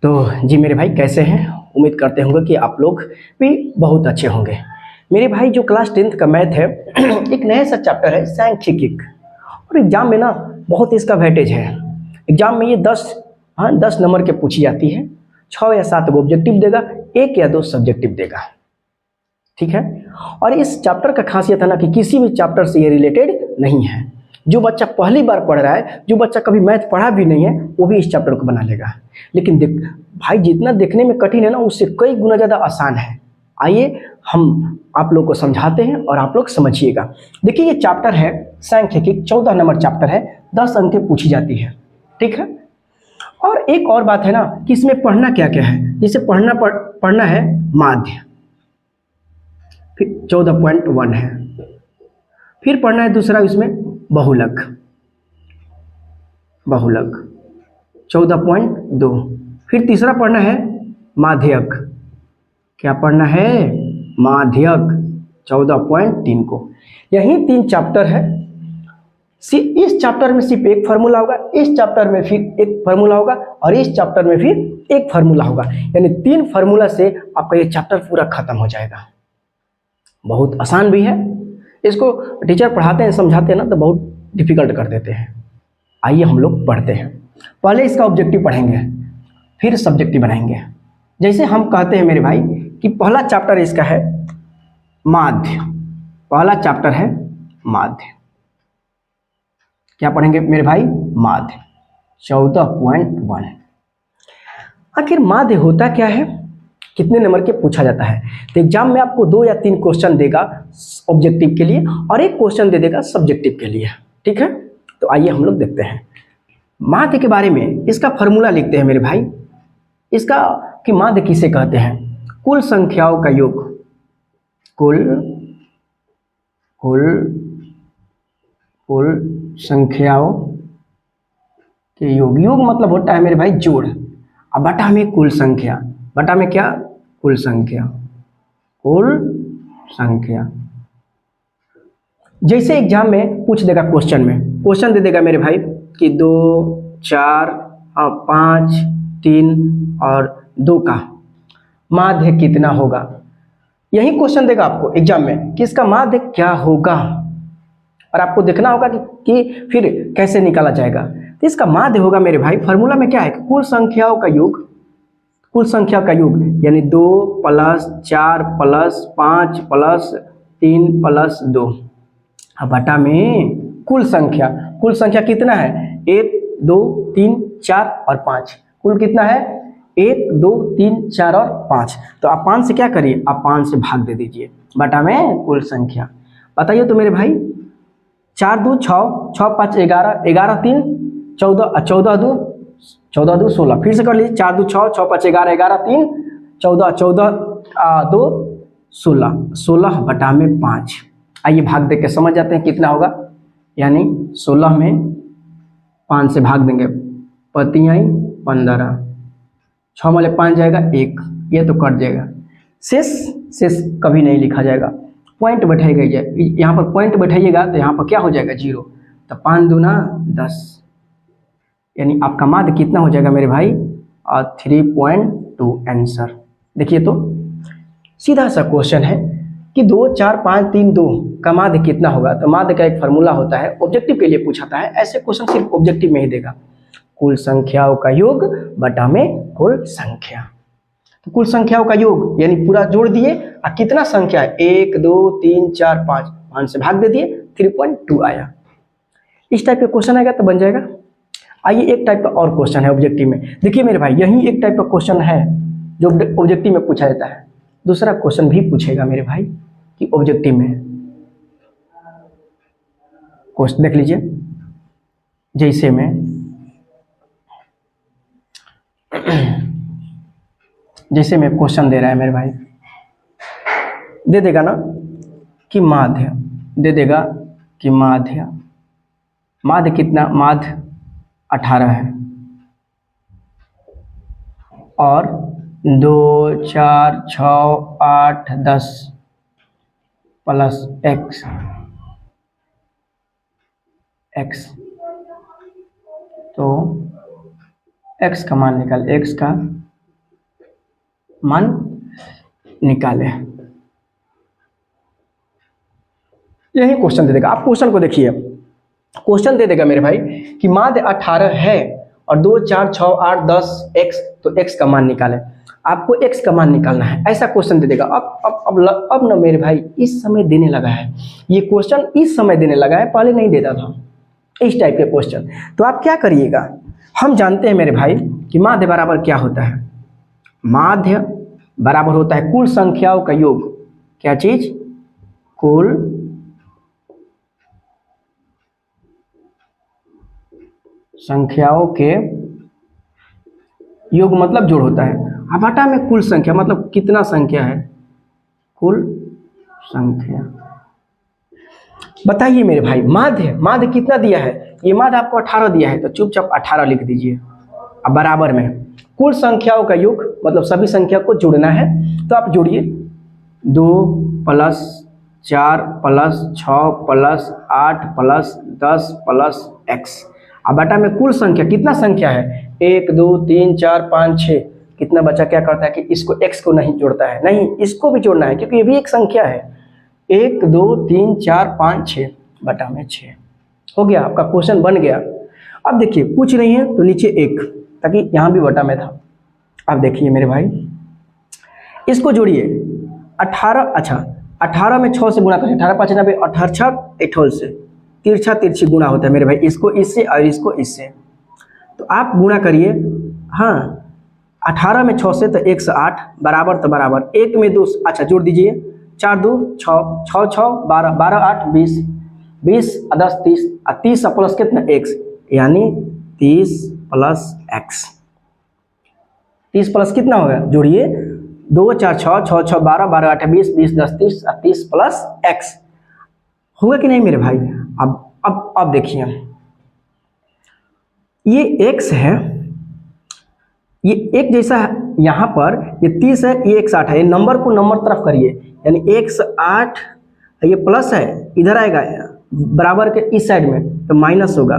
तो जी मेरे भाई कैसे हैं? उम्मीद करते होंगे कि आप लोग भी बहुत अच्छे होंगे। मेरे भाई जो क्लास 10th का मैथ है एक नया सा चैप्टर है सांख्यिकी, और एग्जाम में ना बहुत इसका वेटेज है। एग्जाम में ये 10 नंबर के पूछी जाती है। 6 या 7 को ऑब्जेक्टिव देगा, 1 या 2 सब्जेक्टिव देगा। ठीक है। और इस चैप्टर का खासियत है ना कि किसी भी चैप्टर से ये रिलेटेड नहीं है। जो बच्चा पहली बार पढ़ रहा है, जो बच्चा कभी मैथ पढ़ा भी नहीं है, वो भी इस चैप्टर को बना लेगा। लेकिन देख भाई, जितना देखने में कठिन है ना, उससे कई गुना ज़्यादा आसान है। आइए हम आप लोग को समझाते हैं और आप लोग समझिएगा। देखिए ये चैप्टर है सांख्यिकी, 14 नंबर चैप्टर है, 10 अंक के पूछी जाती है। ठीक है। और एक और बात है ना कि इसमें पढ़ना क्या क्या है। जैसे पढ़ना है माध्य, फिर 14.1 है। फिर पढ़ना है दूसरा इसमें बहुलक 14.2। फिर तीसरा पढ़ना है माध्यक। क्या पढ़ना है? माध्यक 14.3 को। यही 3 चैप्टर है। इस चैप्टर में सिर्फ एक फार्मूला होगा, इस चैप्टर में फिर एक फार्मूला होगा, और इस चैप्टर में फिर एक फार्मूला होगा। यानी 3 फार्मूला से आपका ये चैप्टर पूरा खत्म हो जाएगा। बहुत आसान भी है। इसको टीचर पढ़ाते हैं, समझाते हैं ना, तो बहुत डिफिकल्ट कर देते हैं। आइए हम लोग पढ़ते हैं। पहले इसका ऑब्जेक्टिव पढ़ेंगे, फिर सब्जेक्टिव बनाएंगे। जैसे हम कहते हैं मेरे भाई कि पहला चैप्टर इसका है माध्य। पहला चैप्टर है माध्य। क्या पढ़ेंगे मेरे भाई? माध्य 14.1। आखिर माध्य होता क्या है, कितने नंबर के पूछा जाता है? तो एग्जाम में आपको 2 या 3 क्वेश्चन देगा ऑब्जेक्टिव के लिए, और एक क्वेश्चन दे देगा सब्जेक्टिव के लिए। ठीक है। तो आइए हम लोग देखते हैं माध्य के बारे में। इसका फॉर्मूला लिखते हैं मेरे भाई। इसका कि माध्य किसे कहते हैं? कुल संख्याओं का योग। कुल संख्याओं के योग। योग मतलब होता है मेरे भाई जोड़, अब बटा में कुल संख्या। बटा में क्या? कुल संख्या। जैसे एग्जाम में पूछ देगा, क्वेश्चन दे देगा मेरे भाई कि 2, 4, 5, 3 और 2 का माध्य कितना होगा। यही क्वेश्चन देगा आपको एग्जाम में कि इसका माध्य क्या होगा, और आपको देखना होगा कि फिर कैसे निकाला जाएगा। तो इसका माध्य होगा मेरे भाई, फार्मूला में क्या है? कुल संख्याओं का योग। कुल संख्या का योग यानी 2 + 4 + 5 + 3 + 2, अब बटा में कुल संख्या। कुल संख्या कितना है? 1, 2, 3, 4 और 5। कुल कितना है? 1, 2, 3, 4 और 5। तो आप 5 से क्या करिए? आप 5 से भाग दे दीजिए, बटा में कुल संख्या। बताइए तो मेरे भाई, 4 2 6, 6 5 11, 11 3 14, 14 2 16। फिर से कर लीजिए, 4 2 6, 6 5 11, 11 3 14, 14 2 16, 16 बटा में 5। आइए भाग दे के समझ जाते हैं कितना होगा। यानी 16 में 5 से भाग देंगे, 5 आई 15, 6 वाले 5 जाएगा 1, ये तो कट जाएगा। शेष कभी नहीं लिखा जाएगा, पॉइंट बैठाएगा। यहाँ पर पॉइंट बैठाइएगा तो यहाँ पर क्या हो जाएगा? 0। तो 5 दूना 10, यानी आपका माध्य कितना हो जाएगा मेरे भाई? 3.2 आंसर। देखिए तो सीधा सा क्वेश्चन है कि 2, 4, 5, 3, 2 का माध्य कितना होगा। तो माध्य का एक फार्मूला होता है, ऑब्जेक्टिव के लिए पूछाता है। ऐसे क्वेश्चन सिर्फ ऑब्जेक्टिव में ही देगा, कुल संख्याओं का योग बटा में कुल संख्या। तो कुल संख्याओं का योग यानी पूरा जोड़ दिए, और कितना संख्या है? 1, 2, 3, 4, 5, 5 से भाग दे दिए, 3.2 आया। इस टाइप का क्वेश्चन आएगा तो बन जाएगा। आइए एक टाइप का और क्वेश्चन है ऑब्जेक्टिव में। देखिए मेरे भाई, यही एक टाइप का क्वेश्चन है जो ऑब्जेक्टिव में पूछा जाता है। दूसरा क्वेश्चन भी पूछेगा मेरे भाई कि ऑब्जेक्टिव में क्वेश्चन देख लीजिए। जैसे में क्वेश्चन दे रहा है मेरे भाई, दे देगा ना कि माध्य, दे देगा कि माध्य कितना? माध्य 18 है, और 2, 4, 6, 8, 10 प्लस x। तो एक्स का मान निकाले, एक्स का मान निकाले। यही क्वेश्चन दे देगा। आप क्वेश्चन को देखिए, क्वेश्चन दे देगा मेरे भाई कि माध्य 18 है और 2 4 6 8 10 एक्स, तो एक्स का मान निकाले। आपको एक्स का मान निकालना है, ऐसा क्वेश्चन दे देगा। अब ना मेरे भाई इस समय देने लगा है, ये क्वेश्चन इस समय देने लगा है, पहले नहीं देता था इस टाइप के क्वेश्चन। तो आप क्या करिएगा, हम जानते हैं मेरे भाई कि माध्य बराबर क्या होता है, माध्य बराबर होता है कुल संख्याओं का योग। क्या चीज? कुल संख्याओं के योग मतलब जोड़ होता है। अब बटा में कुल संख्या मतलब कितना संख्या है, कुल संख्या। बताइए मेरे भाई माध्य कितना दिया है, ये माध्य आपको 18 दिया है, तो चुपचाप 18 लिख दीजिए। अब बराबर में कुल संख्याओं का योग मतलब सभी संख्या को जोड़ना है, तो आप जोड़िए 2 + 4 + 6 + 8 + 10 + x। अब बटा में कुल संख्या, कितना संख्या है, 1 2 3 4 5 6। कितना बच्चा क्या करता है कि इसको x को नहीं जोड़ता है, नहीं इसको भी जोड़ना है क्योंकि ये भी एक संख्या है। 1 2 3 4 5 6 बटा में 6 हो गया, आपका क्वेश्चन बन गया। अब देखिए कुछ नहीं है तो नीचे 1, ताकि यहाँ भी बटा में था। अब देखिए मेरे भाई इसको जोड़िए 18, अच्छा 18 में 6 से गुणा करिए, 18 5 90, 18 6 18 से तिरछा तिरछी गुणा होता है मेरे भाई, इसको इससे और इसको इससे, तो आप गुणा करिए। हाँ 18 में 6 से तो 108 बराबर तो बराबर, 1 में 2, अच्छा जोड़ दीजिए 4 2 6 6 6 12 12 8 20 20 10 30 30 प्लस कितना x, यानी 30 + x। 30 प्लस कितना होगा, जोड़िए 2 4 6 6 6 12 12 8 20 20 10 30 30 + x होगा कि नहीं मेरे भाई। अब देखिए ये x है, ये एक जैसा है, यहाँ पर ये 30 है, ये 108 है, ये नंबर को नंबर तरफ करिए, यानी 108 ये प्लस है इधर आएगा बराबर के इस साइड में, तो माइनस होगा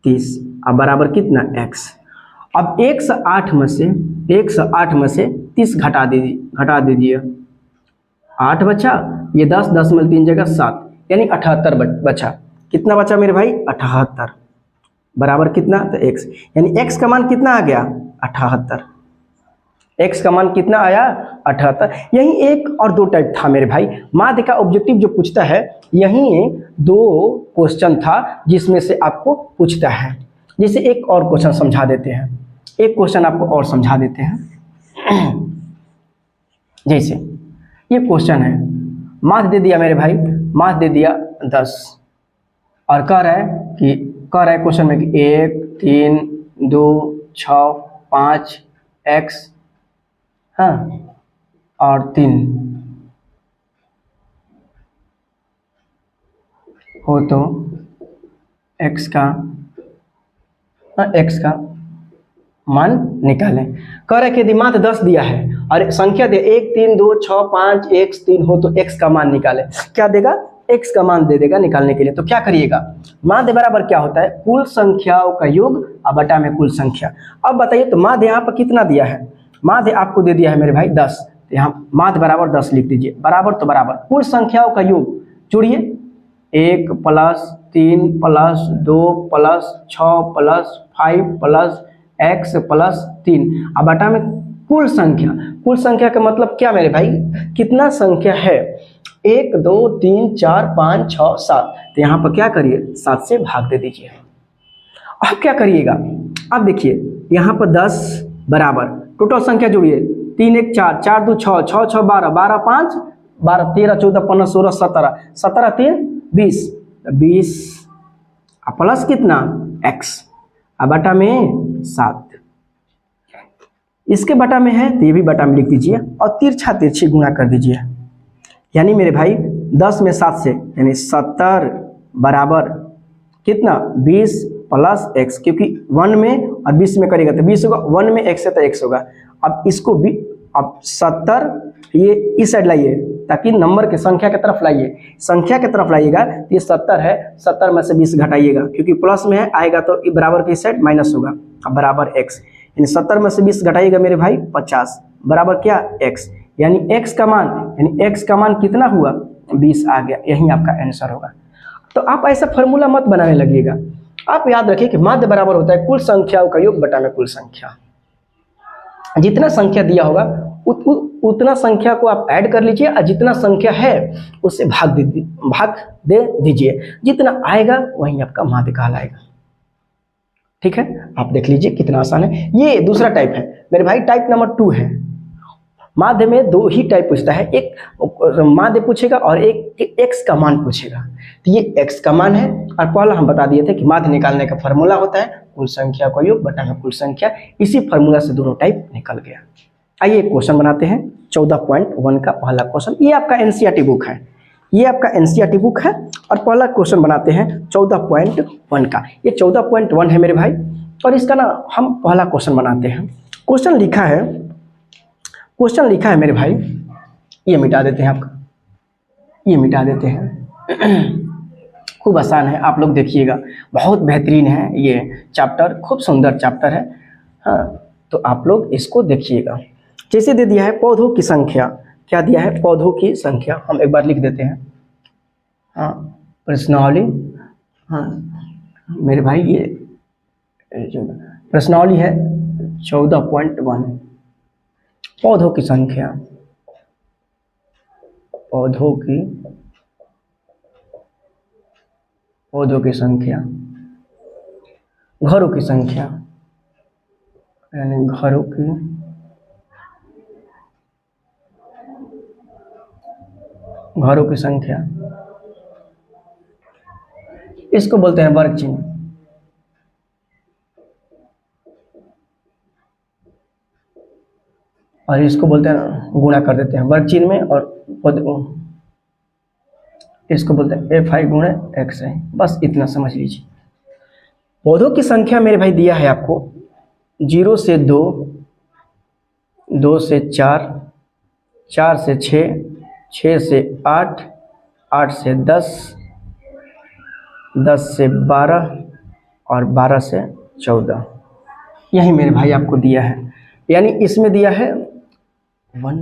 30। अब बराबर कितना x। अब 108 में से 30 घटा दीजिए 8 बचा, ये 10 10 में 3 जगह 7, यानी 78 बचा। कितना बचा मेरे भाई, 78 बराबर कितना, तो x, यानी x का मान कितना आ गया, 78। x का मान कितना आया, 78। यही एक और दो टाइप था मेरे भाई, माध्य का ऑब्जेक्टिव जो पूछता है, यही 2 क्वेश्चन था जिसमें से आपको पूछता है। जैसे एक और क्वेश्चन समझा देते हैं, एक क्वेश्चन आपको और समझा देते हैं। जैसे ये क्वेश्चन है, माध्य दे दिया मेरे भाई, माध्य दे दिया 10 और कह रहा है क्वेश्चन में कि 1 3 2 6 5 x, हाँ और 3 हो तो x का मान निकालें। कह रहा है कि यदि माध्य 10 दिया है और संख्या दे 1 3 2 6 5 x 3 हो तो x का मान निकालें। क्या देगा, x का मान दे देगा निकालने के लिए। तो क्या करिएगा, माध्य बराबर क्या होता है, कुल संख्याओं का योग और बटा में कुल संख्या। अब बताइए तो माध्य यहाँ पर कितना दिया है, माध्य आपको दे दिया है मेरे भाई 10, तो यहाँ माध्य बराबर 10 लिख दीजिए, बराबर तो बराबर कुल संख्याओं का योग जोड़िए 1 + 3 + 2 + 6 + 5 + x + 3। अब बटा में कुल संख्या का मतलब क्या मेरे भाई, कितना संख्या है, 1 2 3 4 5 6 7, तो यहाँ पर क्या करिए 7 से भाग दे दीजिए। अब क्या करिएगा, अब देखिए यहाँ पर 10 बराबर टोटल संख्या जोड़िए 3 1 4 4 2 6 6 6 12 12 5 12 13 14 15 16 17 17 3 20 20 प्लस कितना x, अब बटा में 7, इसके बटा में है तो ये भी बटा में लिख दीजिए और तिरछा तिरछी गुणा कर दीजिए, यानी मेरे भाई 10 में 7 से यानी 70 बराबर कितना 20 + x, क्योंकि 1 में और 20 में करेगा तो 20 होगा, 1 में x है तो x होगा। अब इसको भी अब 70 ये इस साइड लाइए ताकि नंबर के संख्या की तरफ लाइए, संख्या की तरफ लाइएगा तो ये 70 है, 70 में से 20 घटाइएगा क्योंकि प्लस में है, आएगा तो बराबर के इस साइड माइनस होगा, बराबर x, यानी 70 में से 20 घटाइएगा मेरे भाई 50 बराबर क्या x, यानी x का मान, यानी x का मान कितना हुआ 20 आ गया, यही आपका आंसर होगा। तो आप ऐसा फॉर्मूला मत बनाने लगिएगा, आप याद रखिए कि माध्य बराबर होता है कुल संख्याओं का योग बटा में कुल संख्या। जितना संख्या दिया होगा उतना संख्या को आप ऐड कर लीजिए और जितना संख्या है उससे भाग दे दीजिए, जितना आएगा वही आपका माध्य कहलाएगा। ठीक है, आप देख लीजिए कितना आसान है। ये दूसरा टाइप है मेरे भाई, टाइप नंबर 2 है। माध्य में 2 ही टाइप पूछता है, एक माध्य पूछेगा और एक x का मान पूछेगा। तो ये x का मान है, और पहला हम बता दिए थे कि माध्य निकालने का फॉर्मूला होता है कुल संख्या का योग बटा में कुल संख्या, इसी फॉर्मूला से दोनों टाइप निकल गया। आइए एक क्वेश्चन बनाते हैं 14.1 का पहला क्वेश्चन। ये आपका एनसीईआरटी बुक है, ये आपका एनसीईआरटी बुक है, और पहला क्वेश्चन बनाते हैं 14.1 का। ये 14.1 है मेरे भाई, और इसका ना हम पहला क्वेश्चन बनाते हैं। क्वेश्चन लिखा है मेरे भाई, ये मिटा देते हैं, आपका ये मिटा देते हैं। खूब आसान है, आप लोग देखिएगा, बहुत बेहतरीन है ये चैप्टर, खूब सुंदर चैप्टर है। हाँ, तो आप लोग इसको देखिएगा। जैसे दे दिया है पौधों की संख्या, क्या दिया है पौधों की संख्या, हम एक बार लिख देते हैं। हाँ, प्रश्नावली, हाँ मेरे भाई ये प्रश्नावली है 14.1, पौधों की संख्या, पौधों की संख्या, घरों की संख्या, यानी घरों की संख्या, इसको बोलते हैं वर्ग चिन्ह। और इसको बोलते हैं गुणा कर देते हैं वर्ग चिन्ह में, और इसको बोलते हैं FI गुणे XI। बस इतना समझ लीजिए। पौधों की संख्या मेरे भाई दिया है आपको 0 से 2, 2 से 4, 4 से 6, 6 से 8, 8 से 10, 10 से 12 और 12 से 14, यही मेरे भाई आपको दिया है। यानी इसमें दिया है 1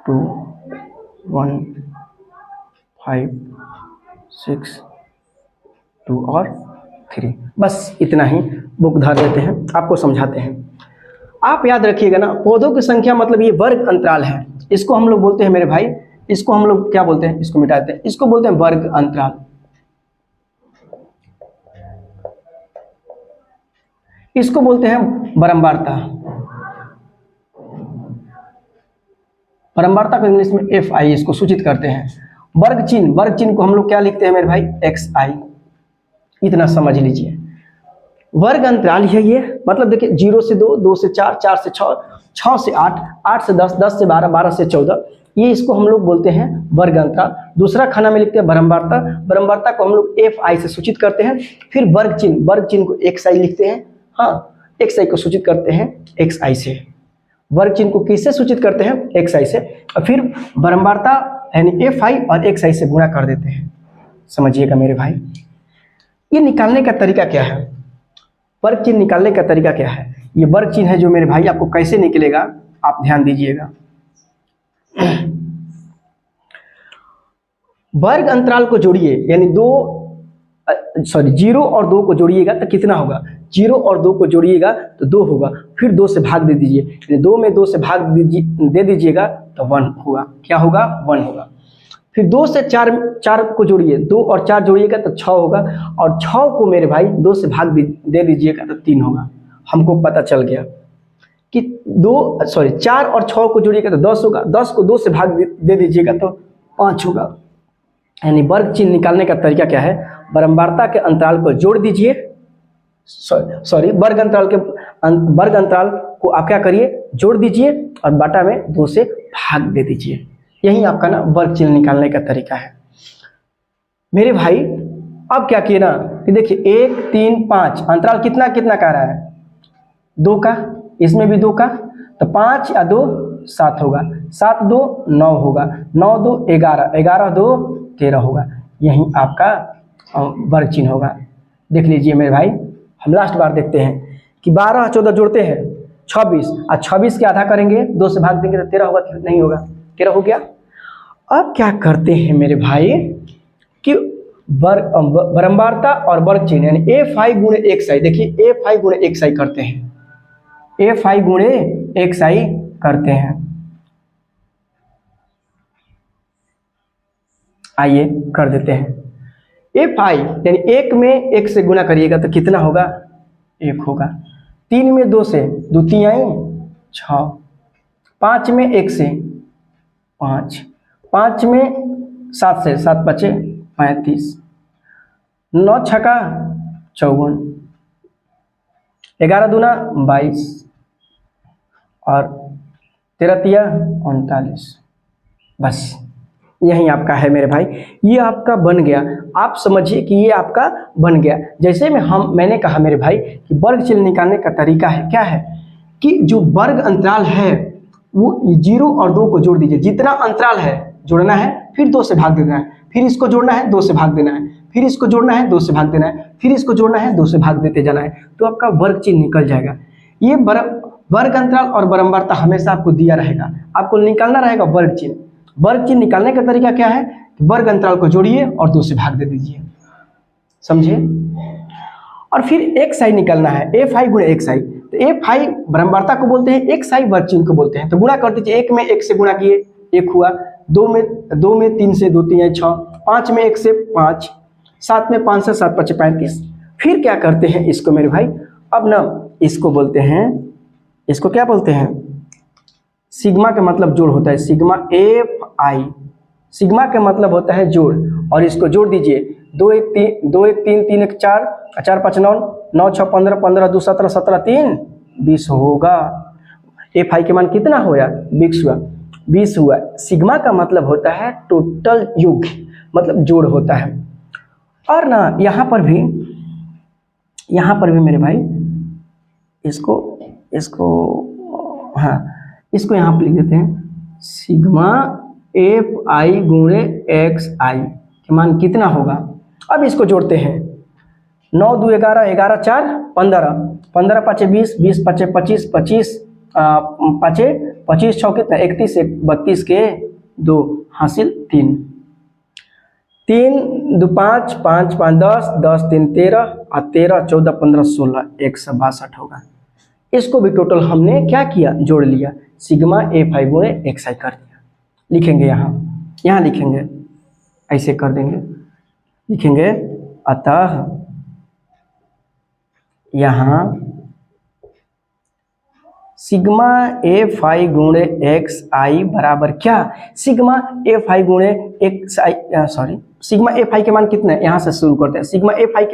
2 1 5 6 2 और 3, बस इतना ही बुक धर देते हैं, आपको समझाते हैं। आप याद रखिएगा ना, पौधों की संख्या मतलब ये वर्ग अंतराल है, इसको हम लोग बोलते हैं मेरे भाई, इसको हम लोग क्या बोलते हैं, इसको मिटा देते हैं, इसको बोलते हैं वर्ग अंतराल। इसको बोलते हैं बारंबारता। बारंबारता को इंग्लिश में FI इसको सूचित करते हैं। वर्ग चिन्ह को हम लोग क्या लिखते हैं मेरे भाई, XI। इतना समझ लीजिए। वर्ग अंतराल है ये, मतलब देखिए 0 से 2, 2 से 4, 4 से 6, 6 से 8, 8 से 10, 10 से 12, 12 से 14, ये इसको हम लोग बोलते हैं वर्ग अंतराल। दूसरा खाना में लिखते हैं बारंबारता। बारंबारता को हम लोग FI से सूचित करते हैं। फिर वर्ग चिन्ह को XI लिखते हैं। हाँ, XI को सूचित करते हैं XI से। वर्ग चिन्ह को किससे सूचित करते हैं, XI से। और फिर बारंबारता यानी FI और XI से गुणा कर देते हैं। समझिएगा मेरे भाई, ये निकालने का तरीका क्या है, वर्ग चिन्ह निकालने का तरीका क्या है। ये वर्ग चिन्ह है जो मेरे भाई आपको कैसे निकलेगा, आप ध्यान दीजिएगा। वर्ग अंतराल को जोड़िए, यानी 0 और 2 को जोड़िएगा तो कितना होगा, 0 और 2 को जोड़िएगा तो 2 होगा, फिर 2 से भाग दे दीजिए, यानी 2 में 2 से भाग दे दीजिएगा तो 1 होगा। क्या होगा, 1 होगा। फिर 2 से 4 को जोड़िए, 2 और 4 जोड़िएगा तो 6 होगा, और 6 को मेरे भाई 2 से भाग दे दीजिएगा तो 3 होगा। हमको पता चल गया कि 4 और 6 को जोड़िएगा तो 10 होगा, 10 को 2 से भाग दे दीजिएगा तो 5 होगा। यानी वर्ग चिन्ह निकालने का तरीका क्या है, बारंबारता के अंतराल को जोड़ दीजिए, वर्ग अंतराल को आप क्या करिए, जोड़ दीजिए और बटा में 2 से भाग दे दीजिए। यही आपका ना वर्ग चिन्ह निकालने का तरीका है मेरे भाई। अब क्या किए ना कि देखिए 1 3 5 अंतराल कितना कितना कह रहा है, 2 का, इसमें भी 2 का, तो 5 या 2 7 होगा, 7 2 9 होगा, 9 2 11, 11 2 13 होगा। यही आपका वर्ग चिन्ह होगा। देख लीजिए मेरे भाई, हम लास्ट बार देखते हैं कि 12 14 जोड़ते हैं 26 और 26 के आधा करेंगे 2 से भाग देंगे तो 13 होगा कि नहीं होगा? 13 हो गया। अब क्या करते हैं मेरे भाई कि बारंबारता और वर्ग चिन्ह यानी a5 गुणे xi, देखिए a5 गुणे xi करते हैं, a5 गुणे xi करते हैं। आइए कर देते हैं। a5 यानी 1 में 1 से गुना करिएगा तो कितना होगा? 1 होगा। 3 में 2 से 2 3 आई 6, 5 में 1 से 5, 5 में 7 से 7 बचे 35, 9 छका 54, 11 दूना 22 और 13 तिया 39। बस यही आपका है मेरे भाई, ये आपका बन गया। आप समझिए कि ये आपका बन गया। जैसे में मैंने कहा मेरे भाई कि वर्ग चिन्ह निकालने का तरीका है क्या है कि जो वर्ग अंतराल है वो 0 और 2 को जोड़ दीजिए। जितना अंतराल है जोड़ना है, फिर 2 से भाग देना है, फिर इसको जोड़ना है 2 से भाग देना है, फिर इसको जोड़ना है 2 से भाग देना है, फिर इसको जोड़ना है 2 से भाग देते जाना है, तो आपका वर्ग चिन्ह निकल जाएगा। ये वर्ग अंतराल और बारंबारता हमेशा आपको दिया रहेगा, आपको निकालना रहेगा वर्ग चिन्ह। वर्ग चिन्ह निकालने का तरीका क्या है? वर्ग अंतराल को जोड़िए और 2 से भाग दे दीजिए, समझे? और फिर xi निकालना है, a5 गुणे xi। तो a5 बारंबारता को बोलते हैं, xi वर्ग चिन्ह को बोलते हैं। तो गुणा कर दीजिए, 1 में 1 से गुणा किए 1 हुआ, 2 में 3 से 2 3 6, 5 में 1 से 5, 7 में 5 से 7 5 35। फिर क्या करते हैं इसको मेरे भाई, अब ना इसको बोलते हैं, इसको क्या बोलते हैं? सिग्मा का मतलब जोड़ होता है, सिग्मा fi। सिग्मा का मतलब होता है जोड़, और इसको जोड़ दीजिए, 2 1 3 3 1 4, 4 5 9, 9 6 15, 15 2 17, 17 3 20 होगा। fi के मान कितना होया? 20 हुआ। सिग्मा का मतलब होता है टोटल योग, मतलब जोड़ होता है। और ना यहाँ पर भी मेरे भाई इसको यहाँ पर लिख देते हैं, सिग्मा fi गुणे xi के मान कितना होगा? अब इसको जोड़ते हैं, 9 2 11, 11 4 15, 15 5 20, 20 5 25, 25 5 25 6 कितना 31, 32 के 2 हासिल 3, 3 2 5 5 5 10, 10 3 13 और 13 14 15 16, 162 होगा। इसको भी टोटल हमने क्या किया? जोड़ लिया, सिग्मा a5 गुणे xi कर दिया। लिखेंगे यहाँ लिखेंगे, ऐसे कर देंगे, लिखेंगे अतः यहाँ सिग्मा a5 गुणे xi बराबर क्या? सिग्मा a5 गुणे xi, सिग्मा a5 के मान कितने? यहाँ से शुरू करते हैं। सिग्मा a5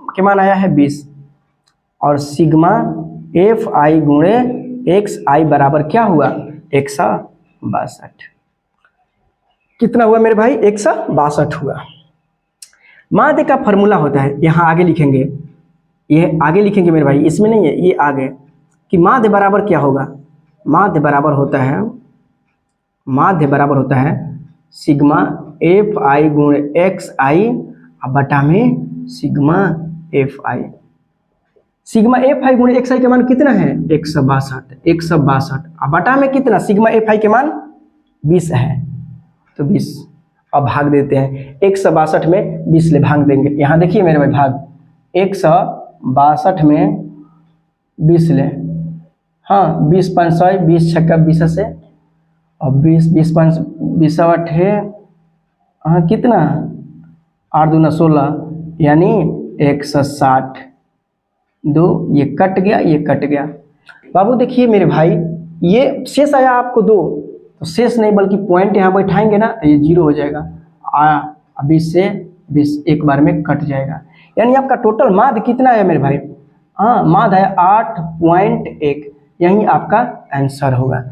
के मान आया है 20, और सिग्मा fi गुणे xi बराबर क्या हुआ? 162। कितना हुआ मेरे भाई? 162 हुआ। माध्य का फॉर्मूला होता है, यहाँ आगे लिखेंगे, ये आगे लिखेंगे मेरे भाई, इसमें नहीं है, ये आगे, कि माध्य बराबर क्या होगा? माध्य बराबर होता है सिग्मा fi गुणे xi बटा में सिग्मा fi। सिग्मा fi गुणे xi के मान कितना है? 162 अब बटा में कितना? सिग्मा fi के मान 20 है, तो 20 अब भाग देते हैं। 162 में 20 ले भाग देंगे। यहाँ देखिए मेरे भाई, भाग 162 में 20 ले, हाँ 20 5 20 छक्का 20 से, और 20 5 20 8 है, हाँ कितना 8 दूना 16, यानी 160। 2 ये कट गया। बाबू देखिए मेरे भाई, ये शेष आया आपको 2, तो शेष नहीं बल्कि पॉइंट यहाँ बैठाएंगे ना तो ये 0 हो जाएगा। 20 से 20 एक बार में कट जाएगा, यानी आपका टोटल माध्य कितना है मेरे भाई? हाँ, माध्य है 8.1। यही आपका आंसर होगा।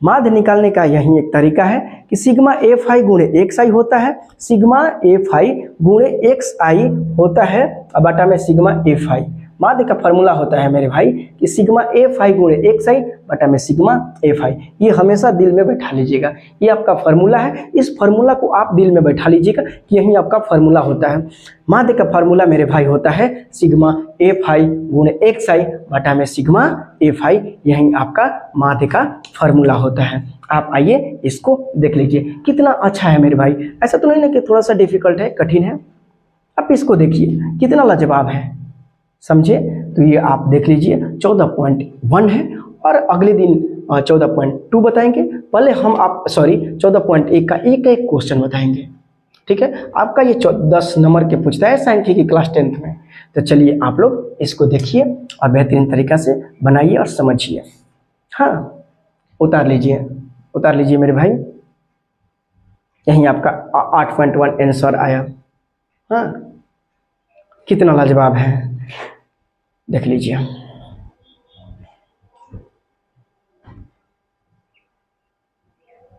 माध्य निकालने का यही एक तरीका है कि सिग्मा fi गुणे xi होता है, सिग्मा fi गुणे xi होता है बटा में सिग्मा fi। माध्य का फॉर्मूला होता है मेरे भाई कि सिग्मा एफ आई गुणे एक्स आई बटा में सिग्मा एफ आई। ये हमेशा दिल में बैठा लीजिएगा, ये आपका फॉर्मूला है। इस फॉर्मूला को आप दिल में बैठा लीजिएगा कि यही आपका फॉर्मूला होता है। माध्य का फॉर्मूला मेरे भाई होता है सिग्मा एफ आई गुणे एक्स आई बटा में सिग्मा एफ आई, यही आपका माध्य का फॉर्मूला होता है। आप आइए इसको देख लीजिए, कितना अच्छा है मेरे भाई। ऐसा तो नहीं ना कि थोड़ा सा डिफिकल्ट है, कठिन है। आप इसको देखिए कितना लाजवाब है, समझे। तो ये आप देख लीजिए 14.1 है और अगले दिन 14.2 बताएंगे। पहले हम 14.1 का एक एक क्वेश्चन बताएंगे, ठीक है। आपका ये 10 नंबर के पूछता है सांख्यिकी क्लास 10th में। तो चलिए आप लोग इसको देखिए और बेहतरीन तरीका से बनाइए और समझिए। हाँ, उतार लीजिए मेरे भाई। यहीं आपका 8.1 आंसर आया। हाँ, कितना लाजवाब है, देख लीजिए।